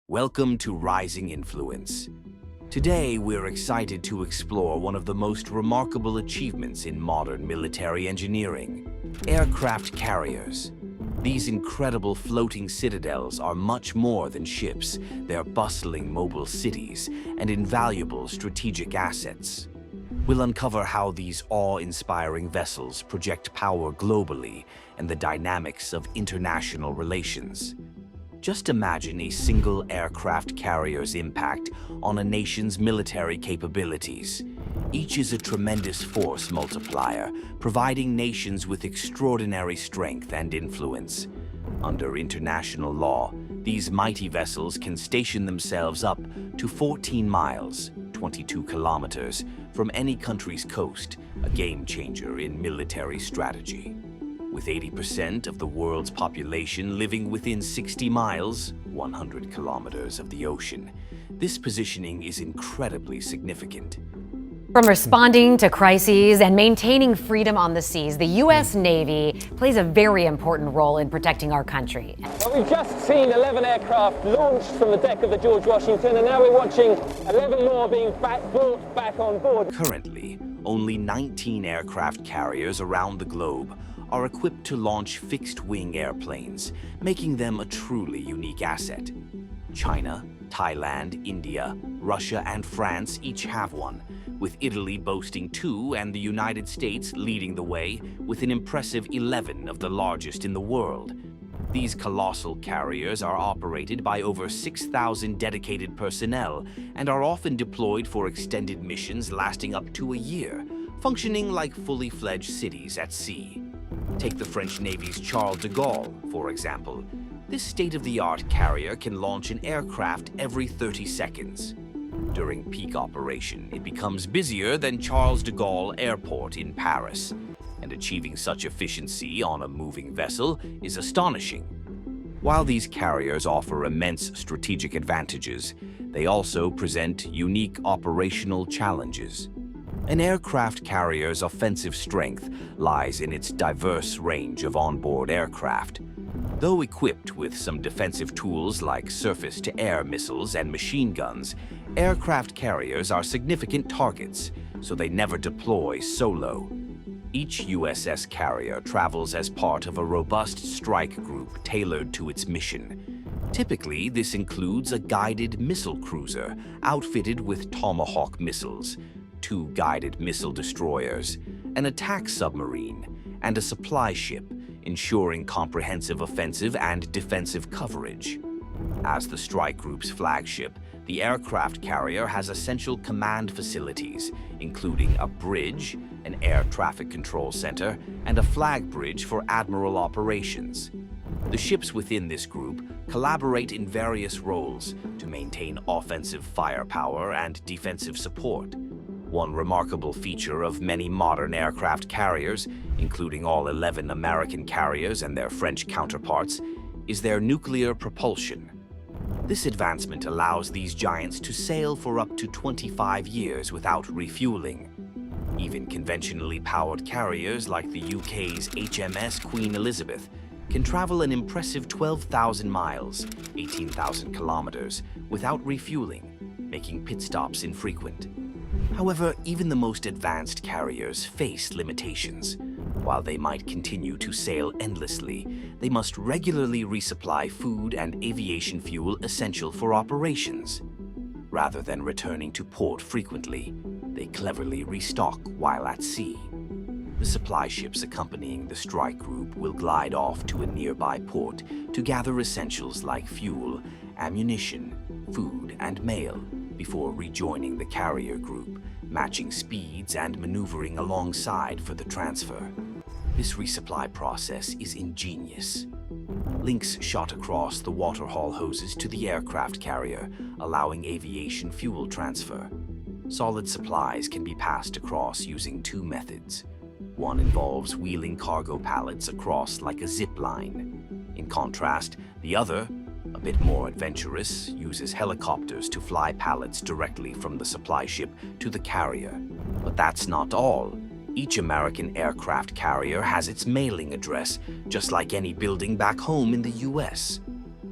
Welcome to Rising Influence. Today, we're excited to explore one of the most remarkable achievements in modern military engineering: aircraft carriers. These incredible floating citadels are much more than ships. They're bustling mobile cities and invaluable strategic assets. We'll uncover how these awe-inspiring vessels project power globally and the dynamics of international relations. Just imagine a single aircraft carrier's impact on a nation's military capabilities. Each is a tremendous force multiplier, providing nations with extraordinary strength and influence. Under international law, these mighty vessels can station themselves up to 14 miles, 22 kilometers, from any country's coast, a game changer in military strategy. With 80% of the world's population living within 60 miles, 100 kilometers of the ocean, this positioning is incredibly significant. From responding to crises and maintaining freedom on the seas, the U.S. Navy plays a very important role in protecting our country. Well, we've just seen 11 aircraft launched from the deck of the George Washington, and now we're watching 11 more being brought back on board. Currently, only 19 aircraft carriers around the globe are equipped to launch fixed-wing airplanes, making them a truly unique asset. China, Thailand, India, Russia, and France each have one, with Italy boasting 2 and the United States leading the way with an impressive 11 of the largest in the world. These colossal carriers are operated by over 6,000 dedicated personnel and are often deployed for extended missions lasting up to a year, functioning like fully fledged cities at sea. Take the French Navy's Charles de Gaulle, for example. This state-of-the-art carrier can launch an aircraft every 30 seconds. During peak operation, it becomes busier than Charles de Gaulle Airport in Paris, and achieving such efficiency on a moving vessel is astonishing. While these carriers offer immense strategic advantages, they also present unique operational challenges. An aircraft carrier's offensive strength lies in its diverse range of onboard aircraft. Though equipped with some defensive tools like surface-to-air missiles and machine guns, aircraft carriers are significant targets, so they never deploy solo. Each USS carrier travels as part of a robust strike group tailored to its mission. Typically, this includes a guided missile cruiser outfitted with Tomahawk missiles, 2 guided missile destroyers, an attack submarine, and a supply ship, ensuring comprehensive offensive and defensive coverage. As the strike group's flagship, the aircraft carrier has essential command facilities, including a bridge, an air traffic control center, and a flag bridge for admiral operations. The ships within this group collaborate in various roles to maintain offensive firepower and defensive support. One remarkable feature of many modern aircraft carriers, including all 11 American carriers and their French counterparts, is their nuclear propulsion. This advancement allows these giants to sail for up to 25 years without refueling. Even conventionally powered carriers like the UK's HMS Queen Elizabeth can travel an impressive 12,000 miles, 18,000 kilometers, without refueling, making pit stops infrequent. However, even the most advanced carriers face limitations. While they might continue to sail endlessly, they must regularly resupply food and aviation fuel essential for operations. Rather than returning to port frequently, they cleverly restock while at sea. The supply ships accompanying the strike group will glide off to a nearby port to gather essentials like fuel, ammunition, food, and mail before rejoining the carrier group, matching speeds and maneuvering alongside for the transfer. This resupply process is ingenious. Links shot across the waterhaul hoses to the aircraft carrier, allowing aviation fuel transfer. Solid supplies can be passed across using 2 methods. One involves wheeling cargo pallets across like a zip line. In contrast, the other, a bit more adventurous, uses helicopters to fly pallets directly from the supply ship to the carrier. But that's not all. Each American aircraft carrier has its mailing address, just like any building back home in the US.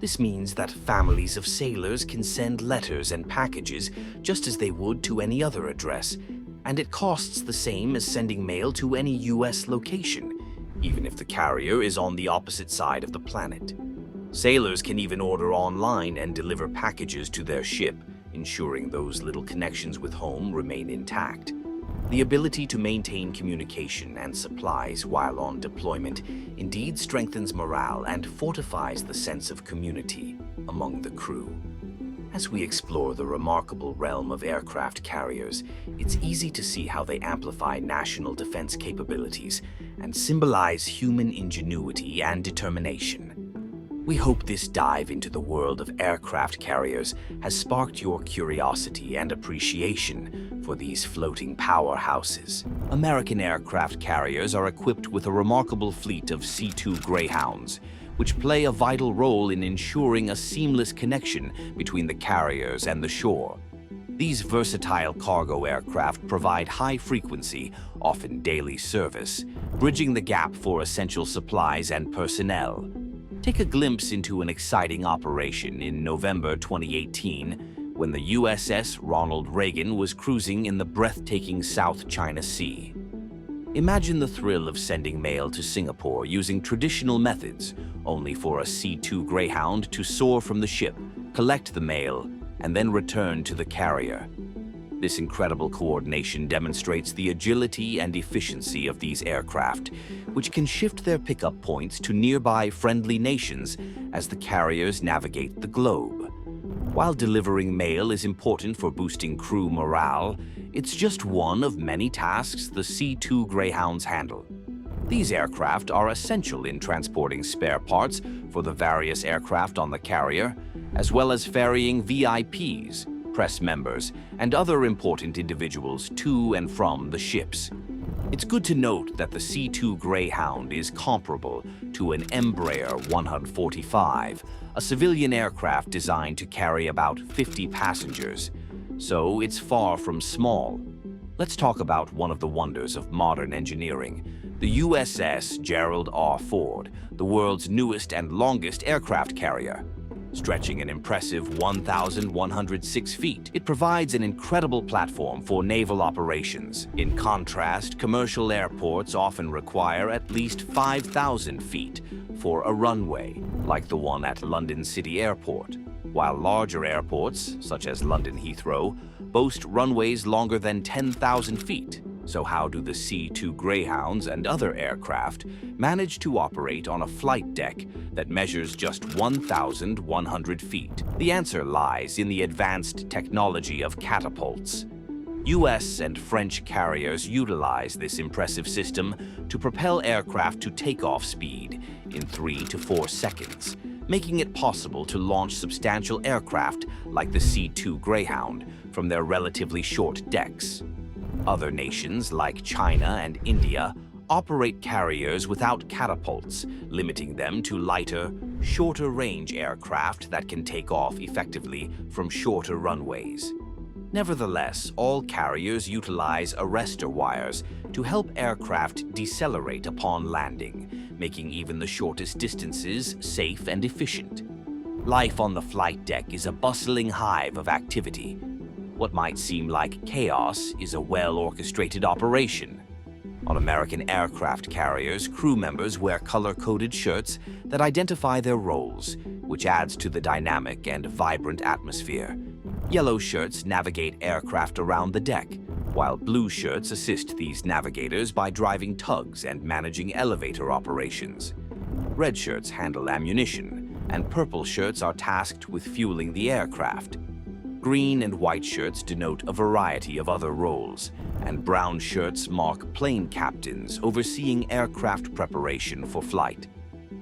This means that families of sailors can send letters and packages just as they would to any other address, and it costs the same as sending mail to any US location, even if the carrier is on the opposite side of the planet. Sailors can even order online and deliver packages to their ship, ensuring those little connections with home remain intact. The ability to maintain communication and supplies while on deployment indeed strengthens morale and fortifies the sense of community among the crew. As we explore the remarkable realm of aircraft carriers, it's easy to see how they amplify national defense capabilities and symbolize human ingenuity and determination. We hope this dive into the world of aircraft carriers has sparked your curiosity and appreciation for these floating powerhouses. American aircraft carriers are equipped with a remarkable fleet of C-2 Greyhounds, which play a vital role in ensuring a seamless connection between the carriers and the shore. These versatile cargo aircraft provide high-frequency, often daily service, bridging the gap for essential supplies and personnel. Take a glimpse into an exciting operation in November 2018 when the USS Ronald Reagan was cruising in the breathtaking South China Sea. Imagine the thrill of sending mail to Singapore using traditional methods, only for a C-2 Greyhound to soar from the ship, collect the mail, and then return to the carrier. This incredible coordination demonstrates the agility and efficiency of these aircraft, which can shift their pickup points to nearby friendly nations as the carriers navigate the globe. While delivering mail is important for boosting crew morale, it's just one of many tasks the C-2 Greyhounds handle. These aircraft are essential in transporting spare parts for the various aircraft on the carrier, as well as ferrying VIPs, press members, and other important individuals to and from the ships. It's good to note that the C-2 Greyhound is comparable to an Embraer 145, a civilian aircraft designed to carry about 50 passengers, so it's far from small. Let's talk about one of the wonders of modern engineering, the USS Gerald R. Ford, the world's newest and longest aircraft carrier. Stretching an impressive 1,106 feet, it provides an incredible platform for naval operations. In contrast, commercial airports often require at least 5,000 feet for a runway, like the one at London City Airport, while larger airports, such as London Heathrow, boast runways longer than 10,000 feet. So how do the C-2 Greyhounds and other aircraft manage to operate on a flight deck that measures just 1,100 feet? The answer lies in the advanced technology of catapults. US and French carriers utilize this impressive system to propel aircraft to takeoff speed in 3 to 4 seconds, making it possible to launch substantial aircraft like the C-2 Greyhound from their relatively short decks. Other nations, like China and India, operate carriers without catapults, limiting them to lighter, shorter-range aircraft that can take off effectively from shorter runways. Nevertheless, all carriers utilize arrestor wires to help aircraft decelerate upon landing, making even the shortest distances safe and efficient. Life on the flight deck is a bustling hive of activity. What might seem like chaos is a well-orchestrated operation. On American aircraft carriers, crew members wear color-coded shirts that identify their roles, which adds to the dynamic and vibrant atmosphere. Yellow shirts navigate aircraft around the deck, while blue shirts assist these navigators by driving tugs and managing elevator operations. Red shirts handle ammunition, and purple shirts are tasked with fueling the aircraft. Green and white shirts denote a variety of other roles, and brown shirts mark plane captains overseeing aircraft preparation for flight.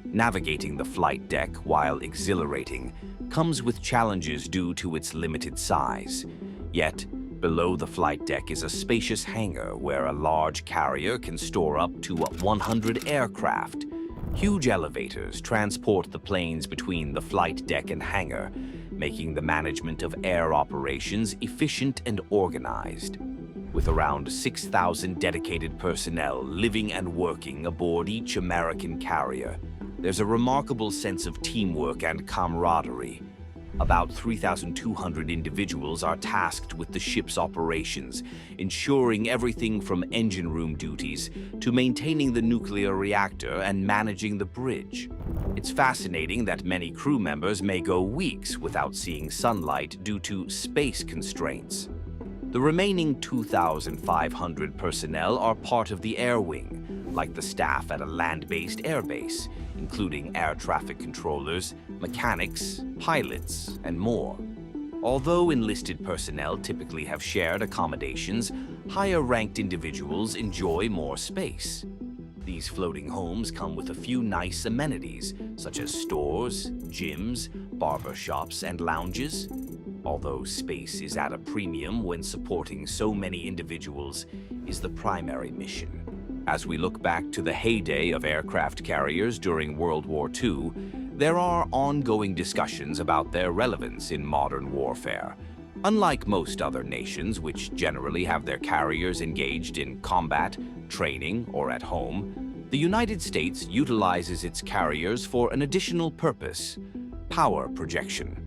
Navigating the flight deck while exhilarating comes with challenges due to its limited size. Yet, below the flight deck is a spacious hangar where a large carrier can store up to 100 aircraft. Huge elevators transport the planes between the flight deck and hangar, making the management of air operations efficient and organized. With around 6,000 dedicated personnel living and working aboard each American carrier, there's a remarkable sense of teamwork and camaraderie. About 3,200 individuals are tasked with the ship's operations, ensuring everything from engine room duties to maintaining the nuclear reactor and managing the bridge. It's fascinating that many crew members may go weeks without seeing sunlight due to space constraints. The remaining 2,500 personnel are part of the air wing, like the staff at a land-based airbase, including air traffic controllers, mechanics, pilots, and more. Although enlisted personnel typically have shared accommodations, higher-ranked individuals enjoy more space. These floating homes come with a few nice amenities, such as stores, gyms, barber shops, and lounges. Although space is at a premium when supporting so many individuals, is the primary mission. As we look back to the heyday of aircraft carriers during World War II, there are ongoing discussions about their relevance in modern warfare. Unlike most other nations, which generally have their carriers engaged in combat, training, or at home, the United States utilizes its carriers for an additional purpose: power projection.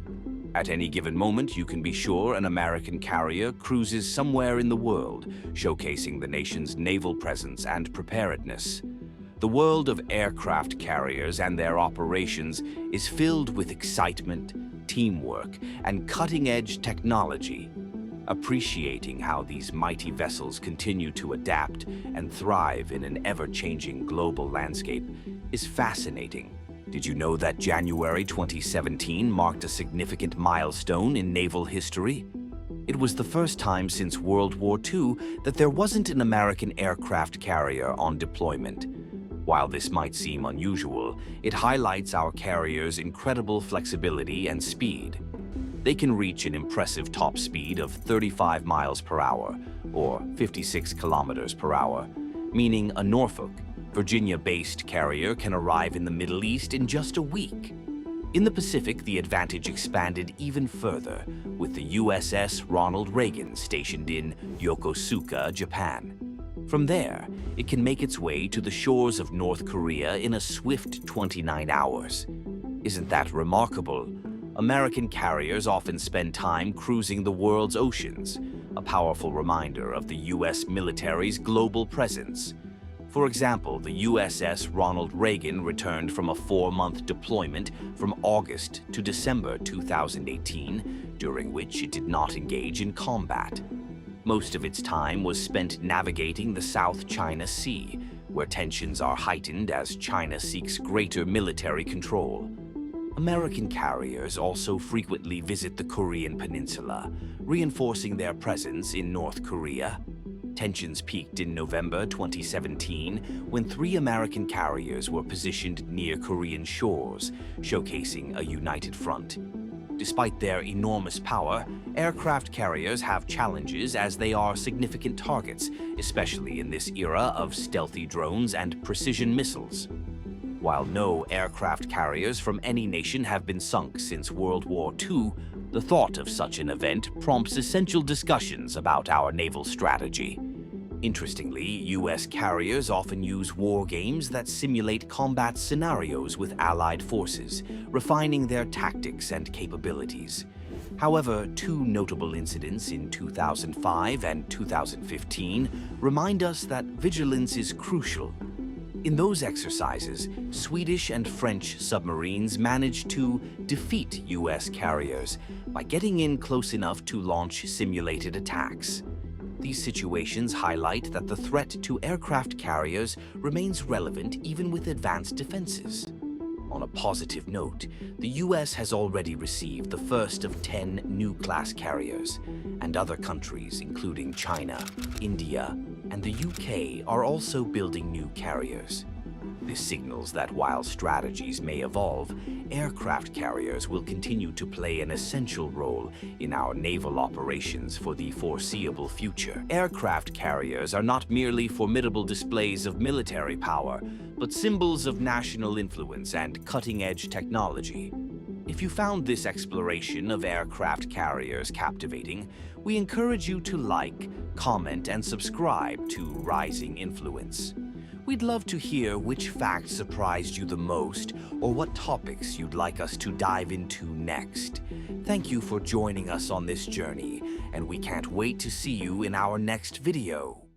At any given moment, you can be sure an American carrier cruises somewhere in the world, showcasing the nation's naval presence and preparedness. The world of aircraft carriers and their operations is filled with excitement, teamwork, and cutting-edge technology. Appreciating how these mighty vessels continue to adapt and thrive in an ever-changing global landscape is fascinating. Did you know that January 2017 marked a significant milestone in naval history? It was the first time since World War II that there wasn't an American aircraft carrier on deployment. While this might seem unusual, it highlights our carriers' incredible flexibility and speed. They can reach an impressive top speed of 35 miles per hour, or 56 kilometers per hour, meaning a Norfolk, Virginia-based carrier can arrive in the Middle East in just a week. In the Pacific, the advantage expanded even further, with the USS Ronald Reagan stationed in Yokosuka, Japan. From there, it can make its way to the shores of North Korea in a swift 29 hours. Isn't that remarkable? American carriers often spend time cruising the world's oceans, a powerful reminder of the U.S. military's global presence. For example, the USS Ronald Reagan returned from a 4-month deployment from August to December 2018, during which it did not engage in combat. Most of its time was spent navigating the South China Sea, where tensions are heightened as China seeks greater military control. American carriers also frequently visit the Korean Peninsula, reinforcing their presence in North Korea. Tensions peaked in November 2017 when 3 American carriers were positioned near Korean shores, showcasing a united front. Despite their enormous power, aircraft carriers have challenges as they are significant targets, especially in this era of stealthy drones and precision missiles. While no aircraft carriers from any nation have been sunk since World War II, the thought of such an event prompts essential discussions about our naval strategy. Interestingly, U.S. carriers often use war games that simulate combat scenarios with allied forces, refining their tactics and capabilities. However, 2 notable incidents in 2005 and 2015 remind us that vigilance is crucial. In those exercises, Swedish and French submarines managed to defeat U.S. carriers by getting in close enough to launch simulated attacks. These situations highlight that the threat to aircraft carriers remains relevant even with advanced defenses. On a positive note, the U.S. has already received the first of 10 new class carriers, and other countries, including China, India, and the UK, are also building new carriers. This signals that while strategies may evolve, aircraft carriers will continue to play an essential role in our naval operations for the foreseeable future. Aircraft carriers are not merely formidable displays of military power, but symbols of national influence and cutting-edge technology. If you found this exploration of aircraft carriers captivating, we encourage you to like, comment, and subscribe to Rising Influence. We'd love to hear which facts surprised you the most or what topics you'd like us to dive into next. Thank you for joining us on this journey, and we can't wait to see you in our next video.